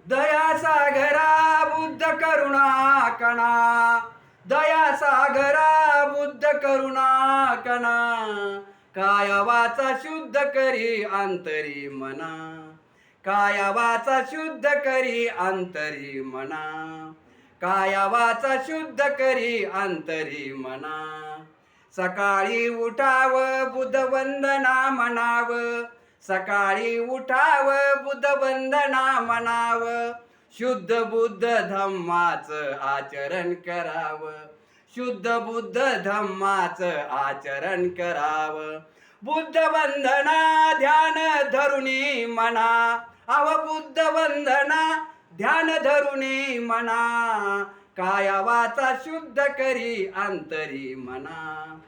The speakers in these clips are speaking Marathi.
दया सागरा बुद्ध करुणा कणा, दया सागरा बुद्ध करुणा कणा, काया वाचा शुद्ध करी अंतरी मना, काया वाचा शुद्ध करी अंतरी मना, काया वाचा शुद्ध करी अंतरी मना. सकाळी उठाव बुद्ध वंदना म्हणाव, सकाळी उठाव बुद्ध वंदना म्हणाव, शुद्ध बुद्ध धम्माचं आचरण कराव, शुद्ध बुद्ध धम्माचं आचरण कराव. बुद्ध वंदना ध्यान धरुणी म्हणा, अव बुद्ध वंदना ध्यान धरुणी म्हणा, काया वाचा शुद्ध करी अंतरी मना,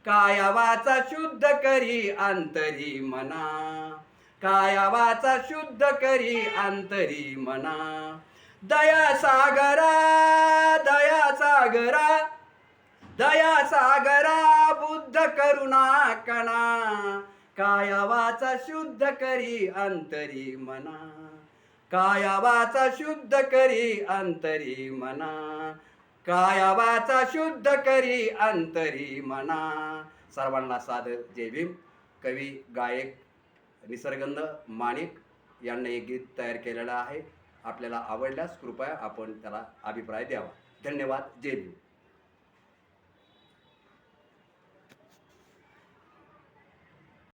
काया वाचा शुद्ध करी अंतरी मना, काया वाचा शुद्ध करी अंतरी मना. दया सागरा, दया सागरा, दया सागरा बुद्ध करुणा कणा, काया वाचा शुद्ध करी अंतरी मना, काया वाचा शुद्ध करी अंतरी मना, काया वाचा शुद्ध करी अंतरी मना. सर्वांना सादर जय भीम. कवी गायक निसर्गंध माणिक यांनी एक गीत तयार केलेलं आहे. आपल्याला आवडल्यास कृपया आपण त्याला अभिप्राय द्यावा. धन्यवाद. जय भीम.